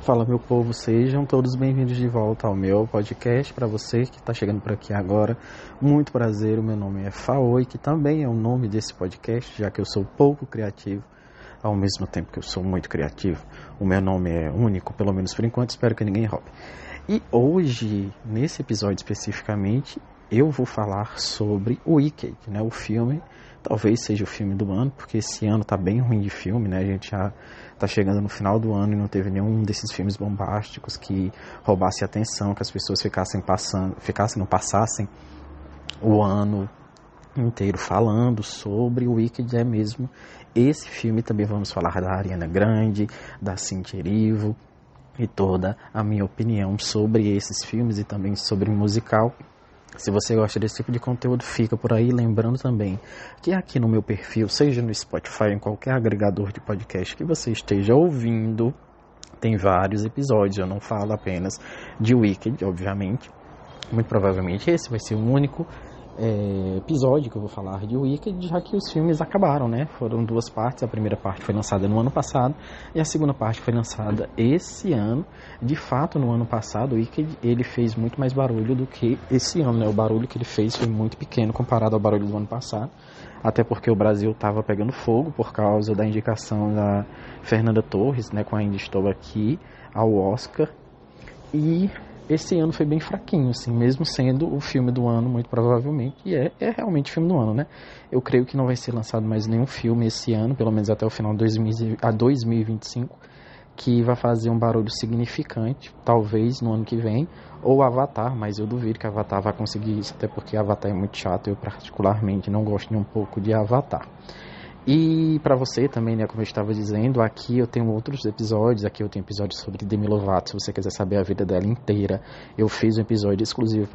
Fala, meu povo, sejam todos bem-vindos de volta ao meu podcast. Para você que está chegando por aqui agora, muito prazer, o meu nome é Faoi, que também é o nome desse podcast, já que eu sou pouco criativo, ao mesmo tempo que eu sou muito criativo. O meu nome é único, pelo menos por enquanto, espero que ninguém roube. E hoje, nesse episódio especificamente, eu vou falar sobre o Wicked, né, o filme. Talvez seja o filme do ano, porque esse ano tá bem ruim de filme, né? A gente já tá chegando no final do ano e não teve nenhum desses filmes bombásticos que roubasse a atenção, que as pessoas não passassem o ano inteiro falando sobre o Wicked. É mesmo esse filme. Também vamos falar da Ariana Grande, da Cynthia Erivo e toda a minha opinião sobre esses filmes e também sobre o musical. Se você gosta desse tipo de conteúdo, fica por aí. Lembrando também que aqui no meu perfil, seja no Spotify, em qualquer agregador de podcast que você esteja ouvindo, tem vários episódios. Eu não falo apenas de Wicked, obviamente. Muito provavelmente esse vai ser o único episódio que eu vou falar de Wicked, já que os filmes acabaram, né? Foram duas partes. A primeira parte foi lançada no ano passado e a segunda parte foi lançada esse ano. De fato, no ano passado, o Wicked, ele fez muito mais barulho do que esse ano, né? O barulho que ele fez foi muito pequeno comparado ao barulho do ano passado, até porque o Brasil estava pegando fogo por causa da indicação da Fernanda Torres, né, com Ainda Estou Aqui, ao Oscar. E esse ano foi bem fraquinho, assim, mesmo sendo o filme do ano, muito provavelmente, e é realmente o filme do ano, né? Eu creio que não vai ser lançado mais nenhum filme esse ano, pelo menos até o final de 2025, que vai fazer um barulho significante, talvez no ano que vem, ou Avatar, mas eu duvido que Avatar vai conseguir isso, até porque Avatar é muito chato. Eu particularmente não gosto nem um pouco de Avatar. E para você também, né, como eu estava dizendo, aqui eu tenho outros episódios. Aqui eu tenho episódios sobre Demi Lovato, se você quiser saber a vida dela inteira. Eu fiz um episódio exclusivo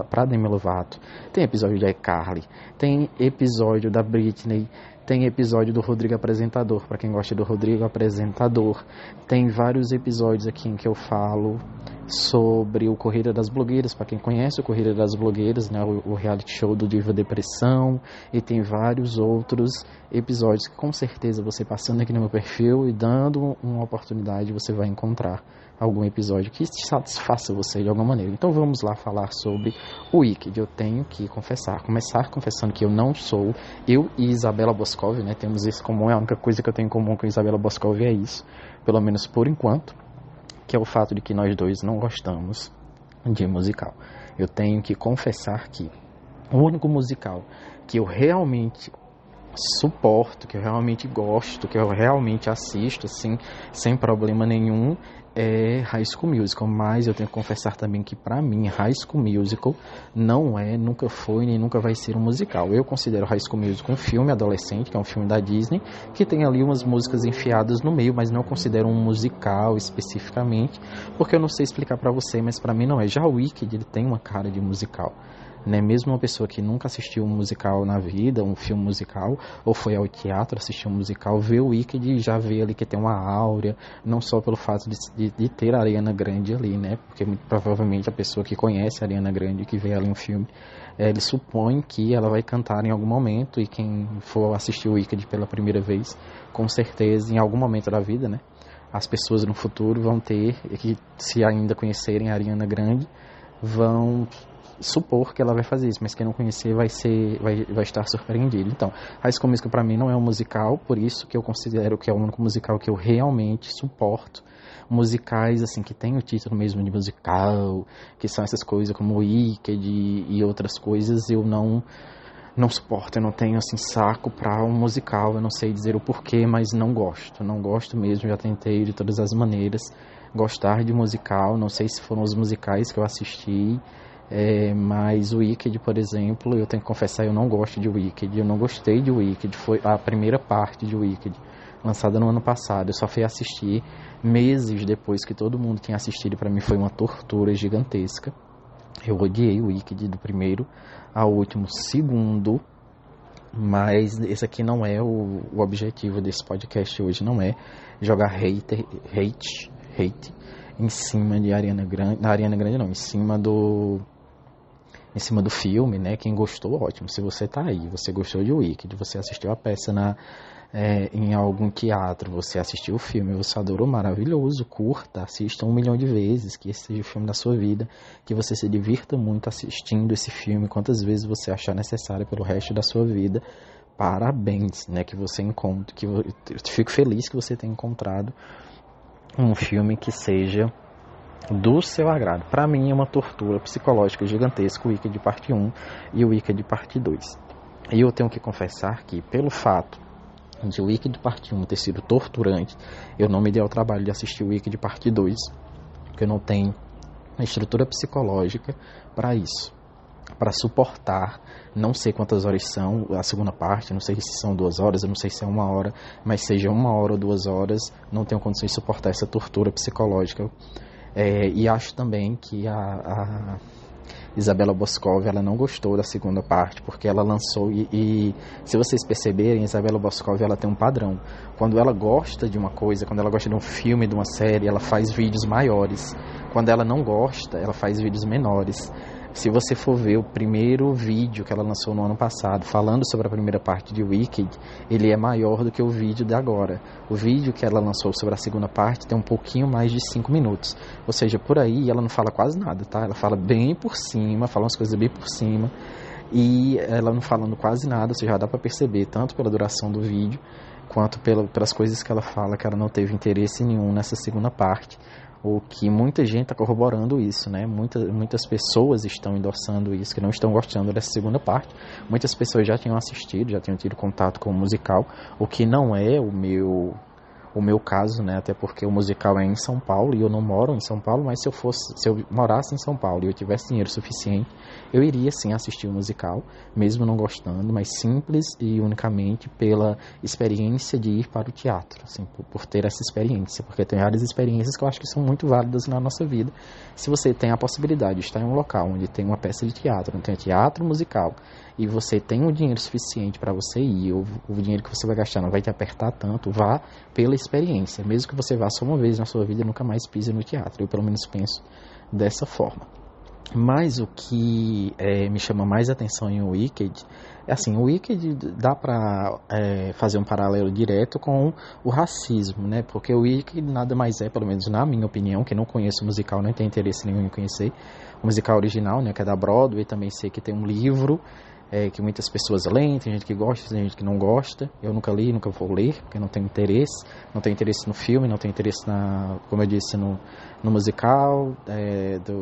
para Demi Lovato. Tem episódio de iCarly, tem episódio da Britney, tem episódio do Rodrigo Apresentador, para quem gosta do Rodrigo Apresentador. Tem vários episódios aqui em que eu falo sobre o Corrida das Blogueiras, para quem conhece o Corrida das Blogueiras, né, o reality show do Diva Depressão. E tem vários outros episódios que com certeza você passando aqui no meu perfil e dando uma oportunidade, você vai encontrar algum episódio que satisfaça você de alguma maneira. Então vamos lá falar sobre o Wicked. Eu tenho que começar confessando que eu não sou, eu e Isabela Boscov, né, temos isso em comum. É a única coisa que eu tenho em comum com Isabela Boscov é isso, pelo menos por enquanto, que é o fato de que nós dois não gostamos de musical. Eu tenho que confessar que o único musical que eu realmente suporto, que eu realmente gosto, que eu realmente assisto, assim, sem problema nenhum, é High School Musical. Mas eu tenho que confessar também que pra mim High School Musical não é, nunca foi nem nunca vai ser um musical. Eu considero High School Musical um filme adolescente, que é um filme da Disney, que tem ali umas músicas enfiadas no meio, mas não considero um musical especificamente, porque eu não sei explicar pra você, mas pra mim não é. Já o Wicked, ele tem uma cara de musical, né? Mesmo uma pessoa que nunca assistiu um musical na vida, um filme musical, ou foi ao teatro assistir um musical, vê o Wicked e já vê ali que tem uma áurea, não só pelo fato de ter a Ariana Grande ali, né? Porque muito provavelmente a pessoa que conhece a Ariana Grande, que vê ali um filme, ele supõe que ela vai cantar em algum momento. E quem for assistir o Wicked pela primeira vez, com certeza, em algum momento da vida, né, as pessoas no futuro vão ter, que se ainda conhecerem a Ariana Grande, vão supor que ela vai fazer isso, mas quem não conhecer vai estar surpreendido. Então, High School Musical pra mim não é um musical, por isso que eu considero que é o único musical que eu realmente suporto. Musicais, assim, que tem o título mesmo de musical, que são essas coisas como Wicked e outras coisas, eu não suporto. Eu não tenho, assim, saco pra um musical. Eu não sei dizer o porquê, mas não gosto mesmo. Já tentei de todas as maneiras gostar de musical. Não sei se foram os musicais que eu assisti, mas o Wicked, por exemplo, eu tenho que confessar, eu não gosto de Wicked. Eu não gostei de Wicked. Foi a primeira parte de Wicked, lançada no ano passado. Eu só fui assistir meses depois que todo mundo tinha assistido. Pra mim foi uma tortura gigantesca. Eu odiei o Wicked do primeiro ao último segundo. Mas esse aqui não é o objetivo desse podcast hoje. Não é jogar hate em cima de Ariana Grande. Na Ariana Grande não, em cima do filme, né? Quem gostou, ótimo. Se você tá aí, você gostou de Wicked, você assistiu a peça em algum teatro, você assistiu o filme, você adorou, maravilhoso, curta, assista 1 milhão de vezes, que esse seja o filme da sua vida, que você se divirta muito assistindo esse filme, quantas vezes você achar necessário pelo resto da sua vida. Parabéns, né, que você encontre, que eu fico feliz que você tenha encontrado um filme que seja do seu agrado. Para mim é uma tortura psicológica gigantesca o Wicked parte 1 e o Wicked parte 2. E eu tenho que confessar que, pelo fato de o Wicked parte 1 ter sido torturante, eu não me dei ao trabalho de assistir o Wicked parte 2, porque eu não tenho a estrutura psicológica para isso, para suportar, não sei quantas horas são a segunda parte, não sei se são 2 horas, eu não sei se é 1 hora, mas seja 1 hora ou 2 horas, não tenho condições de suportar essa tortura psicológica. E acho também que a Isabella Boscov, ela não gostou da segunda parte, porque ela lançou, e se vocês perceberem, a Isabella Boscov, ela tem um padrão. Quando ela gosta de uma coisa, quando ela gosta de um filme, de uma série, ela faz vídeos maiores. Quando ela não gosta, ela faz vídeos menores. Se você for ver o primeiro vídeo que ela lançou no ano passado, falando sobre a primeira parte de Wicked, ele é maior do que o vídeo de agora. O vídeo que ela lançou sobre a segunda parte tem um pouquinho mais de 5 minutos. Ou seja, por aí ela não fala quase nada, tá? Ela fala bem por cima, fala umas coisas bem por cima. E ela não falando quase nada, você já dá para perceber, tanto pela duração do vídeo, quanto pelas coisas que ela fala, que ela não teve interesse nenhum nessa segunda parte. O que muita gente está corroborando isso, né? Muitas pessoas estão endossando isso, que não estão gostando dessa segunda parte. Muitas pessoas já tinham assistido, já tinham tido contato com o musical, o que não é o meu caso, né? Até porque o musical é em São Paulo e eu não moro em São Paulo, mas se eu morasse em São Paulo e eu tivesse dinheiro suficiente, eu iria sim assistir o musical, mesmo não gostando, mas simples e unicamente pela experiência de ir para o teatro, assim, por ter essa experiência, porque tem várias experiências que eu acho que são muito válidas na nossa vida. Se você tem a possibilidade de estar em um local onde tem uma peça de teatro, onde tem teatro musical, e você tem o dinheiro suficiente para você ir, o dinheiro que você vai gastar não vai te apertar tanto, vá pela experiência, mesmo que você vá só uma vez na sua vida e nunca mais pise no teatro. Eu pelo menos penso dessa forma. Mas o que me chama mais atenção em Wicked é assim, o Wicked dá para fazer um paralelo direto com o racismo, né? Porque o Wicked nada mais é, pelo menos na minha opinião, que não conheço o musical, não tenho interesse nenhum em conhecer o musical original, né? Que é da Broadway, também sei que tem um livro que muitas pessoas leem, tem gente que gosta, tem gente que não gosta. Eu nunca li, nunca vou ler, porque não tenho interesse. Não tenho interesse no filme, não tenho interesse, como eu disse, no musical,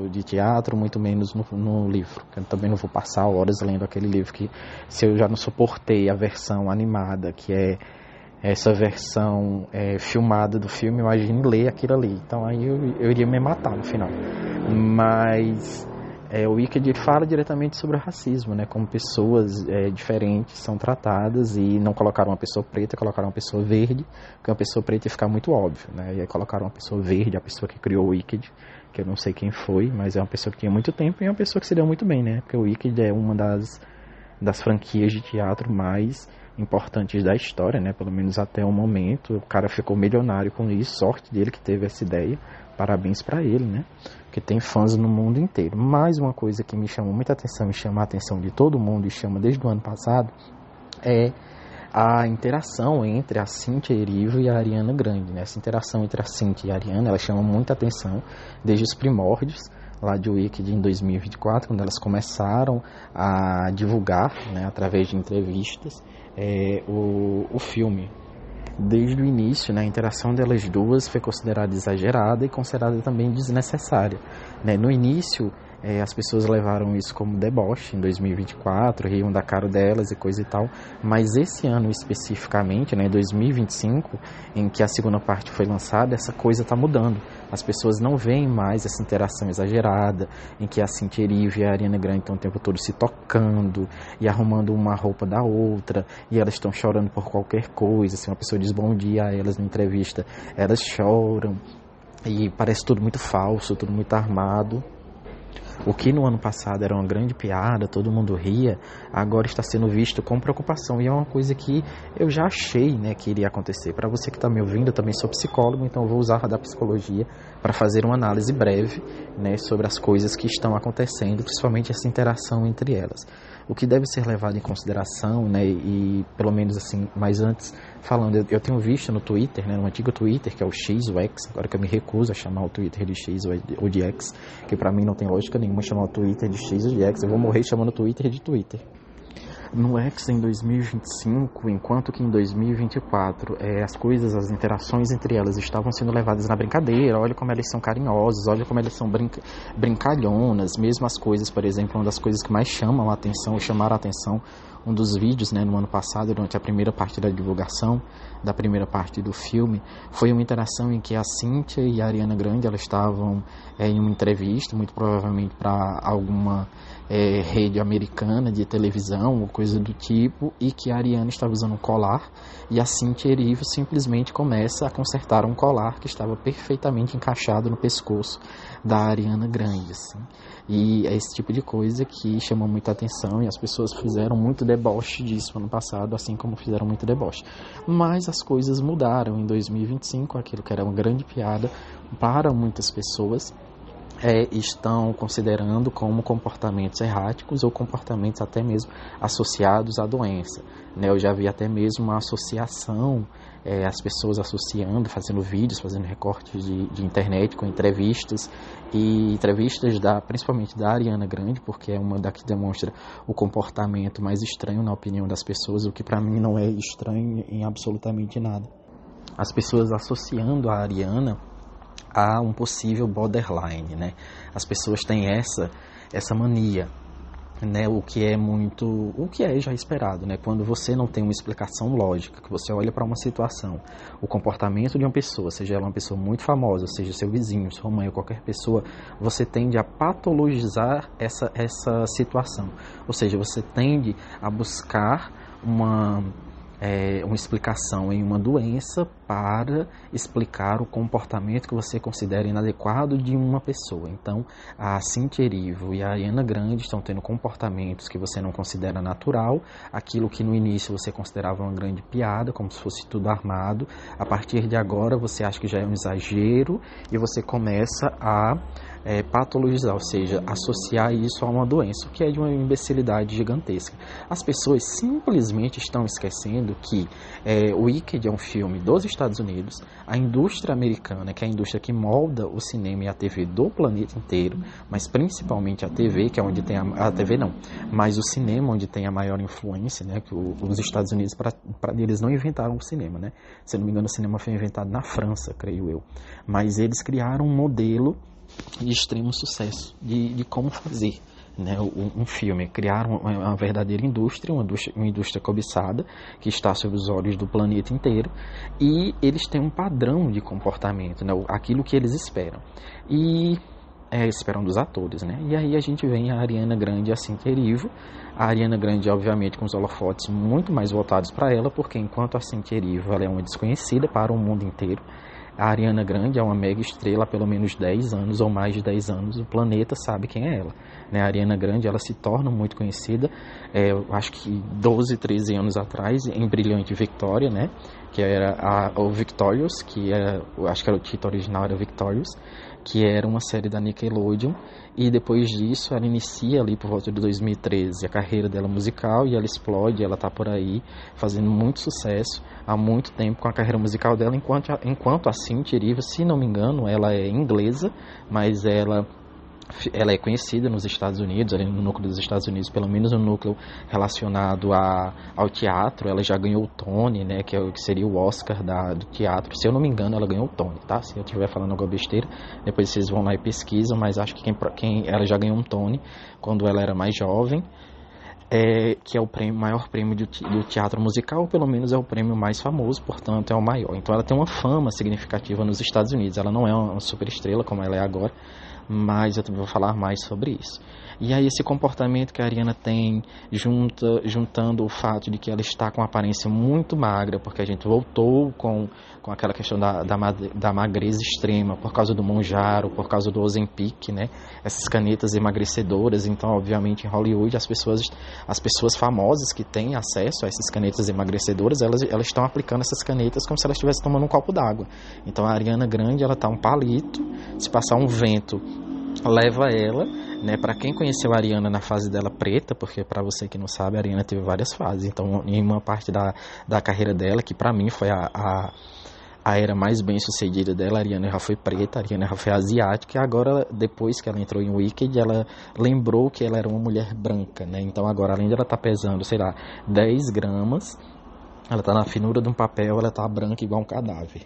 de teatro, muito menos no livro. Eu também não vou passar horas lendo aquele livro, que se eu já não suportei a versão animada, que é essa versão filmada do filme, imagine ler aquilo ali. Então aí eu iria me matar no final. Mas o Wicked fala diretamente sobre o racismo, né? Como pessoas diferentes são tratadas, e não colocaram uma pessoa preta, colocaram uma pessoa verde, porque uma pessoa preta ia ficar muito óbvio, né? E aí colocaram uma pessoa verde, a pessoa que criou o Wicked, que eu não sei quem foi, mas é uma pessoa que tinha muito tempo e é uma pessoa que se deu muito bem, né? Porque o Wicked é uma das franquias de teatro mais importantes da história, né? Pelo menos até o momento. O cara ficou milionário com isso, sorte dele que teve essa ideia, parabéns para ele, né? Que tem fãs no mundo inteiro. Mais uma coisa que me chamou muita atenção e chama a atenção de todo mundo, e chama desde o ano passado, é a interação entre a Cynthia Erivo e a Ariana Grande, né? Essa interação entre a Cynthia e a Ariana, ela chama muita atenção desde os primórdios lá de Wicked em 2024, quando elas começaram a divulgar, né, através de entrevistas, o filme. Desde o início, né, a interação delas duas foi considerada exagerada e considerada também desnecessária, né? No início, as pessoas levaram isso como deboche em 2024, riam da cara delas e coisa e tal, mas esse ano especificamente, né, 2025, em que a segunda parte foi lançada, essa coisa está mudando. As pessoas não veem mais essa interação exagerada, em que a Cynthia Erivo e a Ariana Grande estão o tempo todo se tocando e arrumando uma roupa da outra, e elas estão chorando por qualquer coisa. Se uma pessoa diz bom dia a elas na entrevista, elas choram, e parece tudo muito falso, tudo muito armado. O que no ano passado era uma grande piada, todo mundo ria, agora está sendo visto com preocupação. E é uma coisa que eu já achei, né, que iria acontecer. Para você que está me ouvindo, eu também sou psicólogo, então eu vou usar da psicologia para fazer uma análise breve, né, sobre as coisas que estão acontecendo, principalmente essa interação entre elas. O que deve ser levado em consideração, né, e pelo menos assim, mas antes falando, eu tenho visto no Twitter, né, no antigo Twitter, que é o X, o X, agora que eu me recuso a chamar o Twitter de X ou de X, que pra mim não tem lógica nenhuma chamar o Twitter de X ou de X, eu vou morrer chamando o Twitter de Twitter. No X em 2025, enquanto que em 2024 as coisas, as interações entre elas estavam sendo levadas na brincadeira, olha como elas são carinhosas, olha como elas são brincalhonas, mesmo as coisas, por exemplo, uma das coisas que mais chamaram a atenção, um dos vídeos, né, no ano passado, durante a primeira parte da divulgação, da primeira parte do filme, foi uma interação em que a Cíntia e a Ariana Grande, elas estavam em uma entrevista, muito provavelmente para alguma rede americana de televisão ou coisa do tipo, e que a Ariana estava usando um colar e a Cynthia Erivo simplesmente começa a consertar um colar que estava perfeitamente encaixado no pescoço da Ariana Grande, assim. E é esse tipo de coisa que chamou muita atenção e as pessoas fizeram muito deboche disso ano passado, assim como fizeram muito deboche. Mas as coisas mudaram em 2025, aquilo que era uma grande piada para muitas pessoas estão considerando como comportamentos erráticos ou comportamentos até mesmo associados à doença, né? Eu já vi até mesmo uma associação, as pessoas associando, fazendo vídeos, fazendo recortes de internet com entrevistas, e entrevistas principalmente da Ariana Grande, porque é uma da que demonstra o comportamento mais estranho na opinião das pessoas, o que para mim não é estranho em absolutamente nada. As pessoas associando a Ariana a um possível borderline, né? As pessoas têm essa mania, né? O que é já esperado, né? Quando você não tem uma explicação lógica, que você olha para uma situação, o comportamento de uma pessoa, seja ela uma pessoa muito famosa, seja seu vizinho, sua mãe ou qualquer pessoa, você tende a patologizar essa situação. Ou seja, você tende a buscar uma explicação em uma doença para explicar o comportamento que você considera inadequado de uma pessoa. Então, a Cynthia Erivo e a Ariana Grande estão tendo comportamentos que você não considera natural, aquilo que no início você considerava uma grande piada, como se fosse tudo armado, a partir de agora você acha que já é um exagero e você começa a patologizar, ou seja, associar isso a uma doença, o que é de uma imbecilidade gigantesca. As pessoas simplesmente estão esquecendo que o Wicked é um filme dos Estados Unidos, a indústria americana, que é a indústria que molda o cinema e a TV do planeta inteiro, mas principalmente a TV, que é onde tem a TV não, mas o cinema onde tem a maior influência, né, que os Estados Unidos, eles não inventaram o cinema, né? Se não me engano, o cinema foi inventado na França, creio eu, mas eles criaram um modelo de extremo sucesso de como fazer, né, um filme. Criaram uma verdadeira indústria, uma indústria cobiçada que está sob os olhos do planeta inteiro, e eles têm um padrão de comportamento, né, aquilo que eles esperam e esperam dos atores, né? E aí a gente vem a Ariana Grande e a Cynthia Erivo. A Ariana Grande, obviamente, com os holofotes muito mais voltados para ela, porque enquanto a Cynthia Erivo ela é uma desconhecida para o mundo inteiro, a Ariana Grande é uma mega estrela há pelo menos 10 anos ou mais de 10 anos. O planeta sabe quem é ela, né? A Ariana Grande, ela se torna muito conhecida, eu acho que 12, 13 anos atrás, em Brilhante Victoria, né? Que era o Victorious, eu acho que era o título original, era Victorious, que era uma série da Nickelodeon, e depois disso ela inicia ali por volta de 2013 a carreira dela musical, e ela explode, ela tá por aí fazendo muito sucesso há muito tempo com a carreira musical dela, enquanto a Cynthia Erivo, se não me engano, ela é inglesa, mas ela é conhecida nos Estados Unidos, ali no núcleo dos Estados Unidos, pelo menos no núcleo relacionado ao teatro. Ela já ganhou o Tony, né, que seria o Oscar do teatro. Se eu não me engano, ela ganhou o Tony, tá? Se eu estiver falando alguma besteira, depois vocês vão lá e pesquisam, mas acho que ela já ganhou um Tony quando ela era mais jovem. Que é o maior prêmio do teatro musical, ou pelo menos é o prêmio mais famoso, portanto é o maior. Então ela tem uma fama significativa nos Estados Unidos. Ela não é uma super estrela como ela é agora, mas eu vou falar mais sobre isso. E aí esse comportamento que a Ariana tem, juntando o fato de que ela está com uma aparência muito magra, porque a gente voltou com aquela questão da magreza extrema, por causa do Mounjaro, por causa do Ozempic, né? Essas canetas emagrecedoras. Então, obviamente, em Hollywood, as pessoas famosas que têm acesso a essas canetas emagrecedoras, elas estão aplicando essas canetas como se elas estivessem tomando um copo d'água. Então, a Ariana Grande, ela tá um palito, se passar um vento, leva ela, né? Para quem conheceu a Ariana na fase dela preta, porque para você que não sabe, a Ariana teve várias fases. Então, em uma parte da carreira dela, que para mim foi a era mais bem sucedida dela, a Ariana já foi preta, a Ariana já foi asiática, e agora, depois que ela entrou em Wicked, ela lembrou que ela era uma mulher branca, né? Então agora, além de ela estar pesando, sei lá, 10 gramas, ela tá na finura de um papel, ela tá branca igual um cadáver.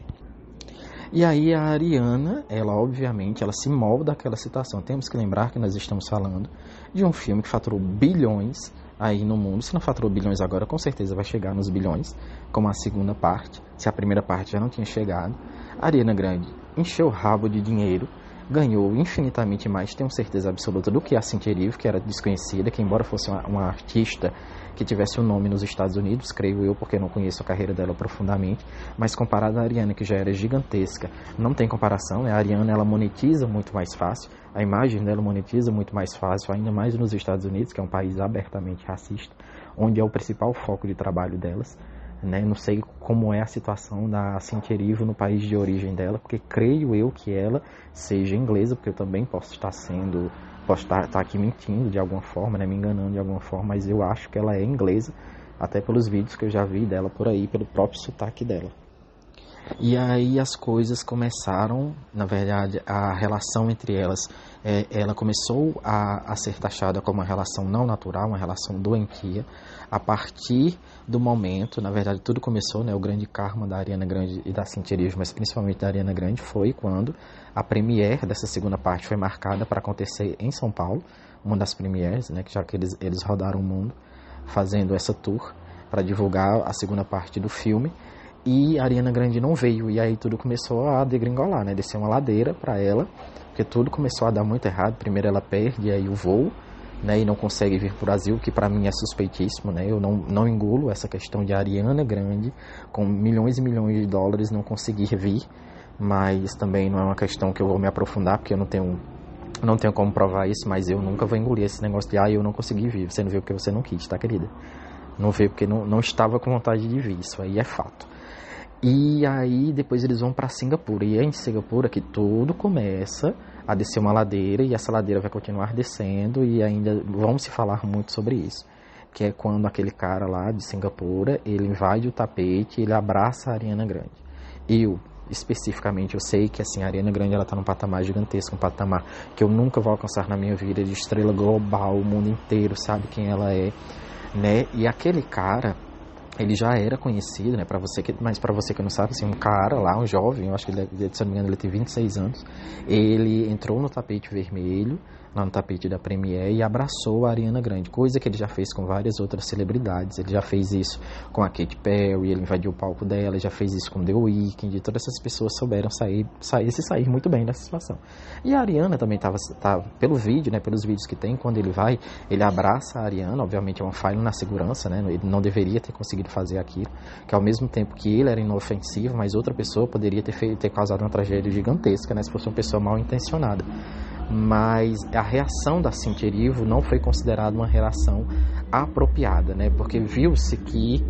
E aí a Ariana, ela obviamente, ela se molda daquela situação. Temos que lembrar que nós estamos falando de um filme que faturou bilhões aí no mundo. Se não faturou bilhões agora, com certeza vai chegar nos bilhões, como a segunda parte, se a primeira parte já não tinha chegado. A Ariana Grande encheu o rabo de dinheiro, ganhou infinitamente mais, tenho certeza absoluta, do que a Cynthia Erivo, que era desconhecida, que embora fosse uma artista que tivesse um nome nos Estados Unidos, creio eu, porque eu não conheço a carreira dela profundamente, mas comparada à Ariana, que já era gigantesca, não tem comparação, né? A Ariana, ela monetiza muito mais fácil, a imagem dela monetiza muito mais fácil, ainda mais nos Estados Unidos, que é um país abertamente racista, onde é o principal foco de trabalho delas, né? Não sei como é a situação da Cynthia Erivo no país de origem dela, porque creio eu que ela seja inglesa, porque eu também posso estar aqui mentindo de alguma forma, né? Me enganando de alguma forma, mas eu acho que ela é inglesa, até pelos vídeos que eu já vi dela por aí, pelo próprio sotaque dela. E aí as coisas começaram, na verdade, a relação entre elas, ela começou a ser taxada como uma relação não natural, uma relação doentia, a partir do momento, na verdade tudo começou, né, o grande karma da Ariana Grande e da Cynthia Erivo, mas principalmente da Ariana Grande, foi quando a premiere dessa segunda parte foi marcada para acontecer em São Paulo, uma das premieres, né, que já que eles rodaram o mundo fazendo essa tour para divulgar a segunda parte do filme. E a Ariana Grande não veio, e aí tudo começou a degringolar, né? Descer uma ladeira para ela, porque tudo começou a dar muito errado. Primeiro ela perde aí o voo, né? E não consegue vir para o Brasil, que para mim é suspeitíssimo, né? Eu não engulo essa questão de Ariana Grande, com milhões e milhões de dólares, não conseguir vir. Mas também não é uma questão que eu vou me aprofundar, porque eu não tenho como provar isso, mas eu nunca vou engolir esse negócio de eu não consegui vir. Você não veio porque você não quis, tá, querida? Não veio porque não estava com vontade de vir, isso aí é fato. E aí depois eles vão para Singapura, e é em Singapura que tudo começa a descer uma ladeira, e essa ladeira vai continuar descendo, e ainda vamos se falar muito sobre isso, que é quando aquele cara lá de Singapura, ele invade o tapete, ele abraça a Ariana Grande. Especificamente, eu sei que assim, a Ariana Grande, ela tá num patamar gigantesco, um patamar que eu nunca vou alcançar na minha vida, de estrela global, o mundo inteiro sabe quem ela é, né? E aquele cara, ele já era conhecido, né, mas para você que não sabe, assim, um cara lá, um jovem, eu acho que se não me engano ele tem 26 anos, ele entrou no tapete vermelho, lá no tapete da Premiere, e abraçou a Ariana Grande, coisa que ele já fez com várias outras celebridades. Ele já fez isso com a Katy Perry, ele invadiu o palco dela, já fez isso com The Weeknd, e todas essas pessoas souberam sair muito bem dessa situação. E a Ariana também estava pelo vídeo, né, pelos vídeos que tem, quando ele vai, ele abraça a Ariana, obviamente é uma falha na segurança, né, ele não deveria ter conseguido fazer aquilo, que ao mesmo tempo que ele era inofensivo, mas outra pessoa poderia ter causado uma tragédia gigantesca, né, se fosse uma pessoa mal intencionada. Mas a reação da Cynthia Erivo não foi considerada uma reação apropriada, né? Porque viu-se que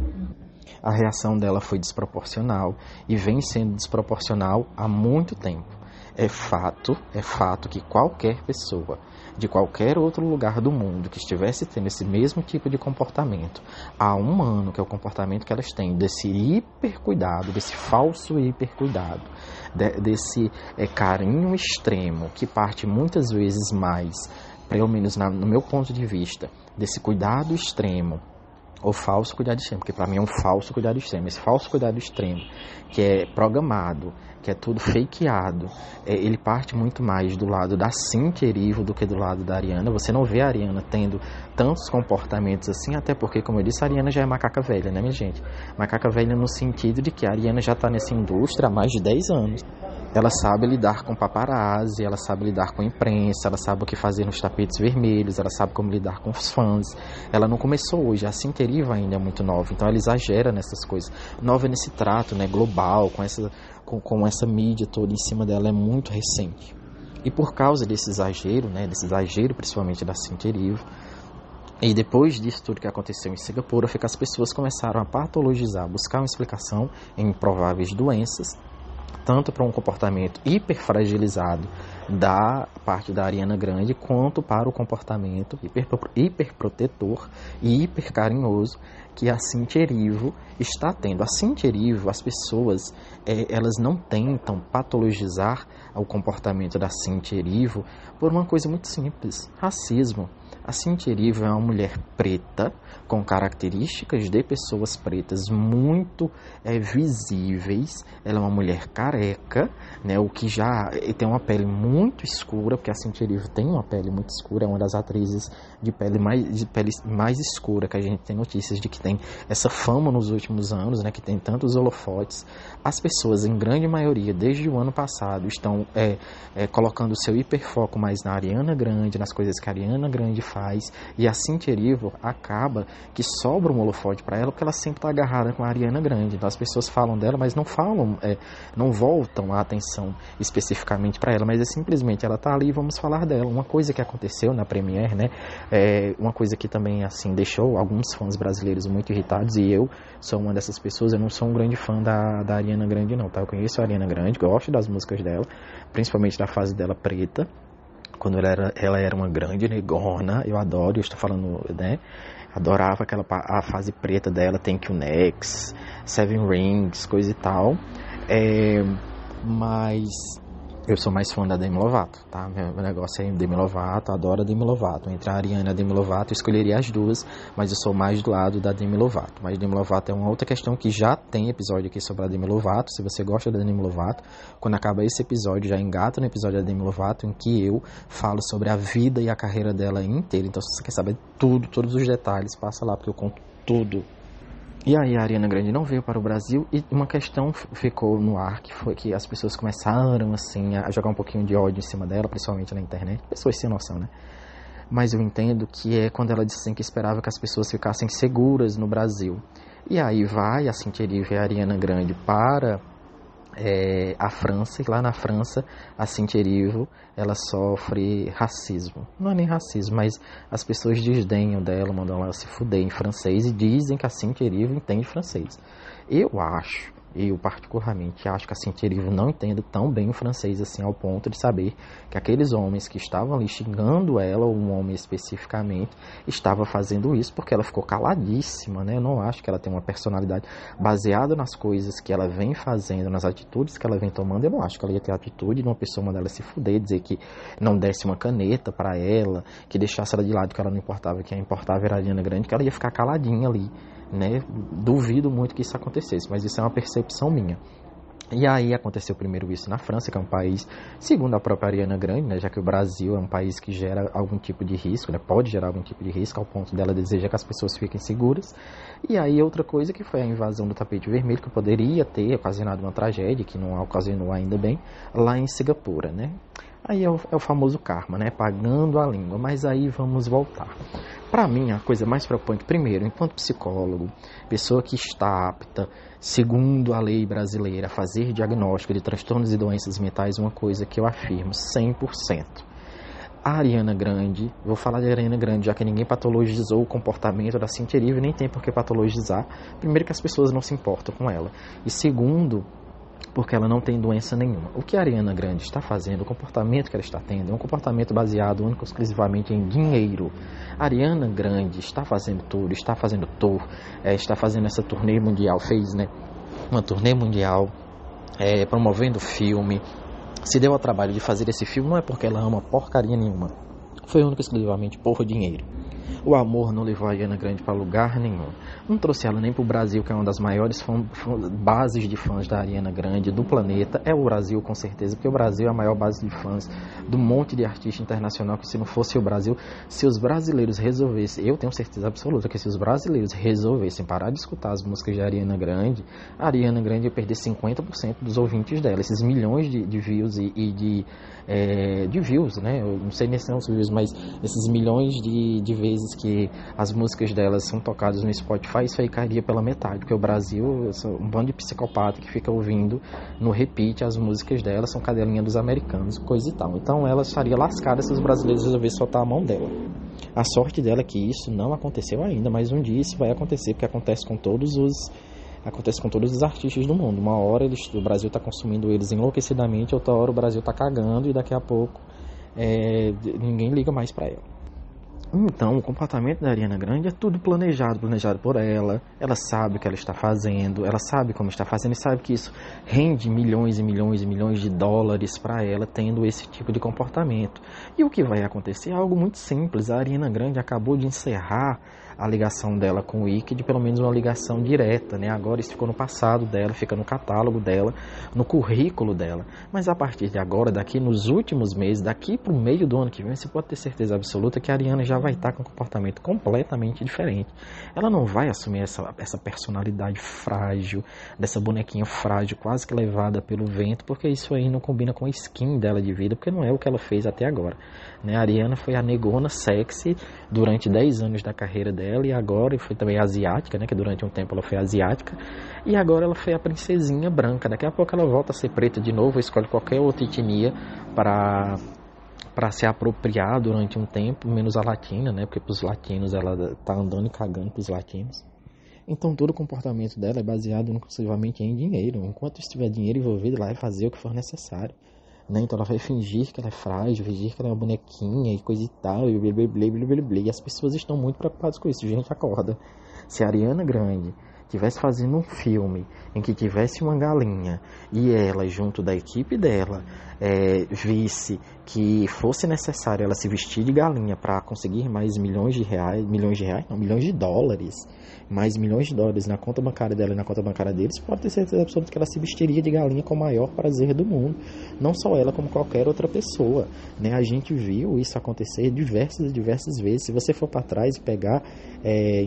a reação dela foi desproporcional e vem sendo desproporcional há muito tempo. É fato que qualquer pessoa de qualquer outro lugar do mundo que estivesse tendo esse mesmo tipo de comportamento há um ano, que é o comportamento que elas têm, desse hipercuidado, desse falso hipercuidado, desse carinho extremo, que parte muitas vezes mais, pelo menos no meu ponto de vista, desse cuidado extremo, ou falso cuidado extremo, porque para mim é um falso cuidado extremo. Esse falso cuidado extremo, que é programado, que é tudo fakeado, ele parte muito mais do lado da Cynthia Erivo do que do lado da Ariana. Você não vê a Ariana tendo tantos comportamentos assim, até porque, como eu disse, a Ariana já é macaca velha, né, minha gente? Macaca velha no sentido de que a Ariana já está nessa indústria há mais de 10 anos. ela sabe lidar com paparazzi, ela sabe lidar com a imprensa, ela sabe o que fazer nos tapetes vermelhos, ela sabe como lidar com os fãs. Ela não começou hoje, a Cinteriva ainda é muito nova, então ela exagera nessas coisas. Nova nesse trato, né, global, com essa mídia toda em cima dela, é muito recente. E por causa desse exagero, né, principalmente da Cinteriva, e depois disso tudo que aconteceu em Singapura, foi que as pessoas começaram a patologizar, buscar uma explicação em improváveis doenças, tanto para um comportamento hiperfragilizado da parte da Ariana Grande, quanto para o comportamento hiperprotetor e hipercarinhoso que a Cynthia Erivo está tendo. A Cynthia Erivo, as pessoas, elas não tentam patologizar o comportamento da Cynthia Erivo por uma coisa muito simples: racismo. A Cynthia Erivo é uma mulher preta, com características de pessoas pretas muito visíveis. Ela é uma mulher careca, né, o que já tem uma pele muito escura, porque a Cynthia Erivo tem uma pele muito escura, é uma das atrizes de pele mais escura que a gente tem notícias de que tem essa fama nos últimos anos, né, que tem tantos holofotes. As pessoas, em grande maioria, desde o ano passado, estão colocando o seu hiperfoco mais na Ariana Grande, nas coisas que a Ariana Grande faz, e a Cynthia Erivo acaba que sobra um holofote para ela, porque ela sempre está agarrada com a Ariana Grande. Então as pessoas falam dela, mas não falam, não voltam a atenção especificamente para ela, mas simplesmente ela está ali e vamos falar dela. Uma coisa que aconteceu na Premiere, né, uma coisa que também assim deixou alguns fãs brasileiros muito irritados, e eu sou uma dessas pessoas. Eu não sou um grande fã da Ariana Grande não, tá? Eu conheço a Ariana Grande, gosto das músicas dela, principalmente da fase dela preta, quando ela era uma grande negona. Eu adoro, eu estou falando, né? Adorava a fase preta dela, Thank You Next, Seven Rings, coisa e tal. Mas eu sou mais fã da Demi Lovato, tá? Meu negócio é Demi Lovato, adoro a Demi Lovato. Entre a Ariana e a Demi Lovato, eu escolheria as duas, mas eu sou mais do lado da Demi Lovato. Mas Demi Lovato é uma outra questão que já tem episódio aqui sobre a Demi Lovato. Se você gosta da Demi Lovato, quando acaba esse episódio, já engata no episódio da Demi Lovato, em que eu falo sobre a vida e a carreira dela inteira. Então, se você quer saber tudo, todos os detalhes, passa lá, porque eu conto tudo. E aí a Ariana Grande não veio para o Brasil, e uma questão ficou no ar, que foi que as pessoas começaram assim a jogar um pouquinho de ódio em cima dela, principalmente na internet, pessoas sem noção, né? Mas eu entendo que é quando ela disse assim, que esperava que as pessoas ficassem seguras no Brasil. E aí vai a Cynthia Erivo e a Ariana Grande para a França, e lá na França a Cynthia Erivo, ela sofre racismo. Não é nem racismo, mas as pessoas desdenham dela, mandam ela se fuder em francês e dizem que a Cynthia Erivo entende francês. Eu particularmente acho que a Cynthia Erivo não entende tão bem o francês assim, ao ponto de saber que aqueles homens que estavam ali xingando ela, ou um homem especificamente, estava fazendo isso porque ela ficou caladíssima, né? Eu não acho que ela tem uma personalidade baseada nas coisas que ela vem fazendo, nas atitudes que ela vem tomando. Eu não acho que ela ia ter a atitude de uma pessoa mandar ela se fuder, dizer que não desse uma caneta para ela, que deixasse ela de lado, que ela não importava, que a importava era a Ariana Grande, que ela ia ficar caladinha ali, né? Duvido muito que isso acontecesse, mas isso é uma percepção minha. E aí aconteceu primeiro isso na França, que é um país, segundo a própria Ariana Grande, né, já que o Brasil é um país que gera algum tipo de risco, né, pode gerar algum tipo de risco, ao ponto dela desejar que as pessoas fiquem seguras. E aí outra coisa que foi a invasão do tapete vermelho, que poderia ter ocasionado uma tragédia, que não ocasionou ainda bem, lá em Singapura, né? Aí é o famoso karma, né? Pagando a língua. Mas aí vamos voltar. Para mim, a coisa mais preocupante, primeiro, enquanto psicólogo, pessoa que está apta, segundo a lei brasileira, a fazer diagnóstico de transtornos e doenças mentais, uma coisa que eu afirmo 100%. A Ariana Grande, vou falar de Ariana Grande, já que ninguém patologizou o comportamento da Cynthia Erivo, nem tem por que patologizar. Primeiro, que as pessoas não se importam com ela. E segundo, porque ela não tem doença nenhuma. O que a Ariana Grande está fazendo, o comportamento que ela está tendo, é um comportamento baseado único e exclusivamente em dinheiro. A Ariana Grande está fazendo tudo, está fazendo tour, está fazendo essa turnê mundial, fez, né, uma turnê mundial, promovendo filme, se deu ao trabalho de fazer esse filme, não é porque ela ama porcaria nenhuma, foi único e exclusivamente por dinheiro. O amor não levou a Ariana Grande para lugar nenhum. Não trouxe ela nem para o Brasil, que é uma das maiores bases de fãs da Ariana Grande do planeta. É o Brasil, com certeza, porque o Brasil é a maior base de fãs do monte de artista internacional, que se não fosse o Brasil, se os brasileiros resolvessem, eu tenho certeza absoluta que se os brasileiros resolvessem parar de escutar as músicas de Ariana Grande, a Ariana Grande ia perder 50% dos ouvintes dela. Esses milhões de views de views, né? Eu não sei nem se são os views, mas esses milhões de vezes que as músicas delas são tocadas no Spotify, isso aí cairia pela metade, porque o Brasil é um bando de psicopata que fica ouvindo no repeat as músicas delas, são cadelinha dos americanos, coisa e tal. Então ela estaria lascada se os brasileiros resolvessem soltar a mão dela. A sorte dela é que isso não aconteceu ainda, mas um dia isso vai acontecer, porque acontece com todos os artistas do mundo. Uma hora o Brasil está consumindo eles enlouquecidamente, outra hora o Brasil está cagando e daqui a pouco ninguém liga mais para ela. Então, o comportamento da Ariana Grande é tudo planejado por ela. Ela sabe o que ela está fazendo, ela sabe como está fazendo e sabe que isso rende milhões e milhões e milhões de dólares para ela tendo esse tipo de comportamento. E o que vai acontecer é algo muito simples. A Ariana Grande acabou de encerrar a ligação dela com o Wicked, pelo menos uma ligação direta, né? Agora isso ficou no passado dela, fica no catálogo dela, no currículo dela. Mas a partir de agora, daqui nos últimos meses, daqui para o meio do ano que vem, você pode ter certeza absoluta que a Ariana já vai estar com um comportamento completamente diferente. Ela não vai assumir essa personalidade frágil, dessa bonequinha frágil, quase que levada pelo vento, porque isso aí não combina com a skin dela de vida, porque não é o que ela fez até agora, né? A Ariana foi a negona sexy durante 10 anos da carreira dela, e agora foi também asiática, né? Que durante um tempo ela foi asiática, e agora ela foi a princesinha branca. Daqui a pouco ela volta a ser preta de novo, escolhe qualquer outra etnia para se apropriar durante um tempo, menos a latina, né? Porque para os latinos ela tá andando e cagando para os latinos. Então todo o comportamento dela é baseado exclusivamente em dinheiro. Enquanto estiver dinheiro envolvido, ela vai fazer o que for necessário, né? Então ela vai fingir que ela é frágil, fingir que ela é uma bonequinha e coisa e tal, e blá, blá, blá, blá, blá, blá. E as pessoas estão muito preocupadas com isso. Gente, acorda. Se a Ariana Grande estivesse fazendo um filme em que tivesse uma galinha e ela, junto da equipe dela, visse que fosse necessário ela se vestir de galinha para conseguir mais milhões de dólares, mais milhões de dólares na conta bancária dela e na conta bancária deles, pode ter certeza absoluta que ela se vestiria de galinha com o maior prazer do mundo. Não só ela, como qualquer outra pessoa, né? A gente viu isso acontecer diversas e diversas vezes. Se você for para trás e pegar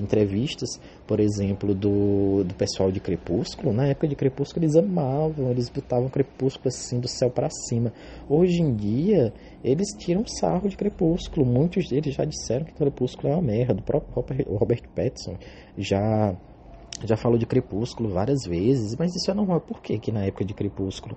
entrevistas, por exemplo, do pessoal de Crepúsculo, na época de Crepúsculo eles amavam, eles botavam Crepúsculo assim do céu para cima. Hoje em dia eles tiram sarro de Crepúsculo. Muitos deles já disseram que Crepúsculo é uma merda. O próprio Robert Pattinson já falou de Crepúsculo várias vezes, mas isso é normal. Por que na época de Crepúsculo,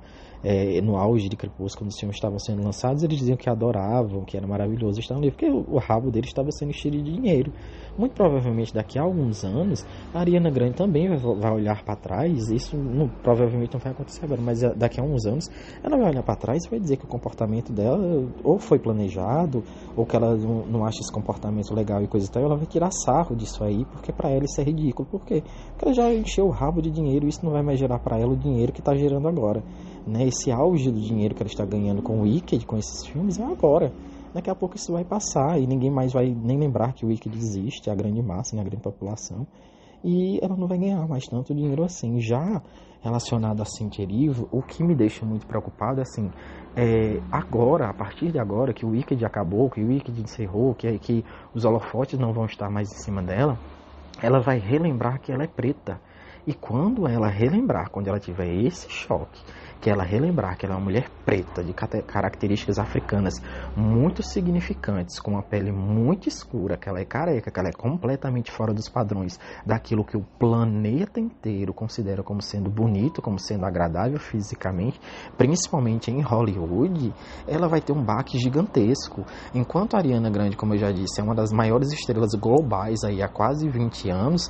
no auge de Crepúsculo, os filmes estavam sendo lançados, eles diziam que adoravam, que era maravilhoso estar ali, porque o rabo deles estava sendo enchido de dinheiro. Muito provavelmente daqui a alguns anos a Ariana Grande também vai olhar para trás. Isso provavelmente não vai acontecer agora, mas daqui a uns anos ela vai olhar para trás e vai dizer que o comportamento dela ou foi planejado, ou que ela não acha esse comportamento legal e coisa e tal. Ela vai tirar sarro disso aí, porque para ela isso é ridículo. Por quê? Porque ela já encheu o rabo de dinheiro e isso não vai mais gerar para ela o dinheiro que está gerando agora, né? Esse auge do dinheiro que ela está ganhando com o Wicked, com esses filmes, é agora. Daqui a pouco isso vai passar e ninguém mais vai nem lembrar que o Wicked existe, a grande massa, né, a grande população, e ela não vai ganhar mais tanto dinheiro assim. Já relacionado a Cynthia Erivo, o que me deixa muito preocupado é assim, agora, a partir de agora que o Wicked acabou, que o Wicked encerrou, que os holofotes não vão estar mais em cima dela, ela vai relembrar que ela é preta. E quando ela relembrar, quando ela tiver esse choque, que ela relembrar que ela é uma mulher preta, de características africanas muito significantes, com uma pele muito escura, que ela é careca, que ela é completamente fora dos padrões daquilo que o planeta inteiro considera como sendo bonito, como sendo agradável fisicamente, principalmente em Hollywood, ela vai ter um baque gigantesco. Enquanto a Ariana Grande, como eu já disse, é uma das maiores estrelas globais aí há quase 20 anos,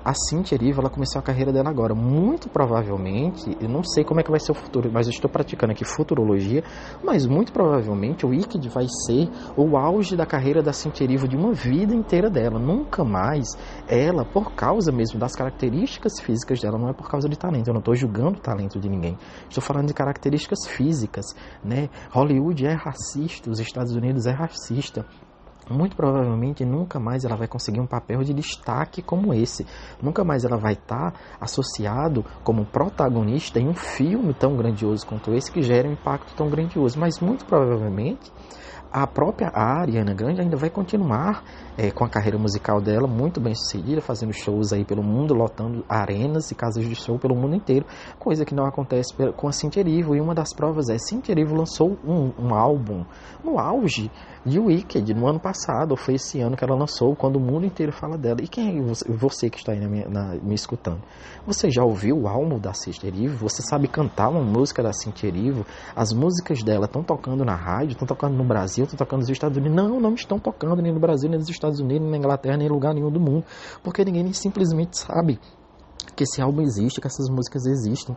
a Cynthia Erivo, ela começou a carreira dela agora. Muito provavelmente, eu não sei como é que vai ser o futuro, mas eu estou praticando aqui futurologia, mas muito provavelmente o Wicked vai ser o auge da carreira da Cynthia Erivo, de uma vida inteira dela. Nunca mais ela, por causa mesmo das características físicas dela, não é por causa de talento, eu não estou julgando o talento de ninguém, estou falando de características físicas, né? Hollywood é racista, os Estados Unidos é racista. muito provavelmente nunca mais ela vai conseguir um papel de destaque como esse. Nunca mais ela vai estar associado como protagonista em um filme tão grandioso quanto esse, que gera um impacto tão grandioso. Mas muito provavelmente a própria Ariana Grande ainda vai continuar com a carreira musical dela muito bem sucedida, fazendo shows aí pelo mundo, lotando arenas e casas de show pelo mundo inteiro, coisa que não acontece com a Cynthia Erivo. E uma das provas é, Cynthia Erivo lançou um álbum no auge de Wicked, no ano passado, ou foi esse ano que ela lançou, quando o mundo inteiro fala dela. E quem é você que está aí me escutando? Você já ouviu o álbum da Cynthia Erivo? Você sabe cantar uma música da Cynthia Erivo? As músicas dela estão tocando na rádio, estão tocando no Brasil, estão tocando nos Estados Unidos? Não estão tocando nem no Brasil, nem nos Estados Unidos, nem na Inglaterra, nem em lugar nenhum do mundo, porque ninguém simplesmente sabe que esse álbum existe, que essas músicas existem.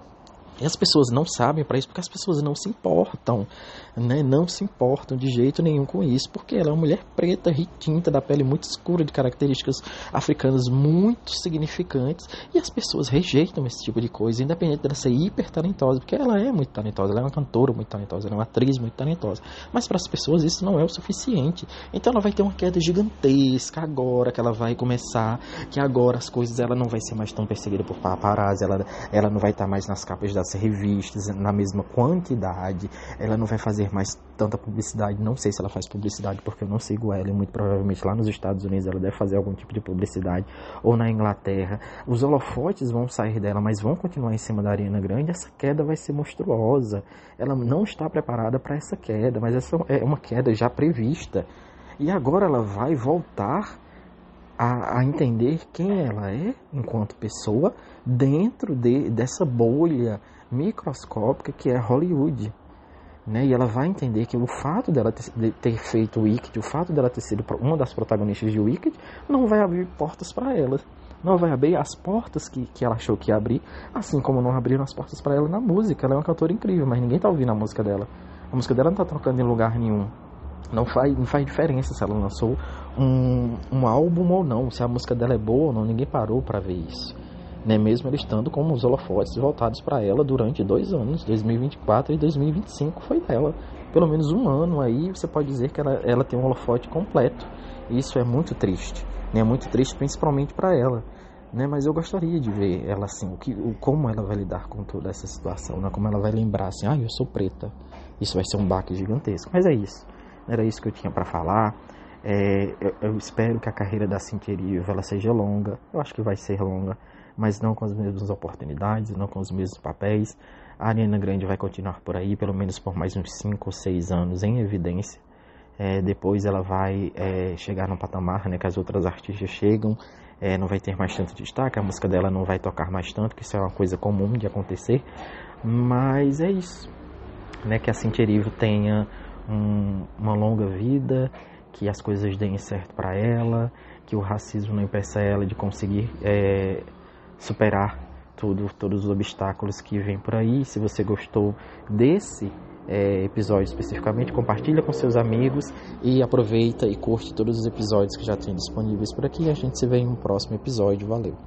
E as pessoas não sabem para isso porque as pessoas não se importam, né? Não se importam de jeito nenhum com isso, porque ela é uma mulher preta, retinta, da pele muito escura, de características africanas muito significantes, e as pessoas rejeitam esse tipo de coisa, independente dela ser hiper talentosa, porque ela é muito talentosa, ela é uma cantora muito talentosa, ela é uma atriz muito talentosa, mas para as pessoas isso não é o suficiente. Então ela vai ter uma queda gigantesca agora que ela vai começar, que agora as coisas, ela não vai ser mais tão perseguida por paparazzi, ela não vai estar mais nas capas das revistas na mesma quantidade, ela não vai fazer mais tanta publicidade. Não sei se ela faz publicidade porque eu não sigo ela, e muito provavelmente lá nos Estados Unidos ela deve fazer algum tipo de publicidade, ou na Inglaterra. Os holofotes vão sair dela, mas vão continuar em cima da Ariana Grande. Essa queda vai ser monstruosa, ela não está preparada para essa queda, mas essa é uma queda já prevista, e agora ela vai voltar a entender quem ela é enquanto pessoa dentro dessa bolha microscópica que é Hollywood, né? E ela vai entender que o fato dela ter feito Wicked, o fato dela ter sido uma das protagonistas de Wicked, não vai abrir portas para ela, não vai abrir as portas que ela achou que ia abrir, assim como não abriram as portas para ela na música. Ela é uma cantora incrível, mas ninguém tá ouvindo a música dela. A música dela não tá tocando em lugar nenhum. Não faz diferença se ela lançou um álbum ou não, se a música dela é boa ou não, ninguém parou para ver isso, né? Mesmo ela estando com os holofotes voltados para ela durante 2 anos, 2024 e 2025 foi dela. Pelo menos um ano aí você pode dizer que ela tem um holofote completo. Isso é muito triste, né? Muito triste principalmente para ela, né? Mas eu gostaria de ver ela assim, como ela vai lidar com toda essa situação, né? Como ela vai lembrar assim, eu sou preta. Isso vai ser um baque gigantesco, mas é isso. Era isso que eu tinha para falar. Eu espero que a carreira da Cynthia Erivo ela seja longa. Eu acho que vai ser longa, mas não com as mesmas oportunidades, não com os mesmos papéis. A Ariana Grande vai continuar por aí, pelo menos por mais uns 5 ou 6 anos em evidência. Depois ela vai chegar no patamar, né, que as outras artistas chegam. Não vai ter mais tanto destaque, a música dela não vai tocar mais tanto, que isso é uma coisa comum de acontecer. Mas é isso, né, que a Cynthia Erivo tenha uma longa vida, que as coisas deem certo para ela, que o racismo não impeça ela de conseguir superar todos os obstáculos que vêm por aí. Se você gostou desse episódio especificamente, compartilha com seus amigos e aproveita e curte todos os episódios que já tem disponíveis por aqui. A gente se vê em um próximo episódio. Valeu!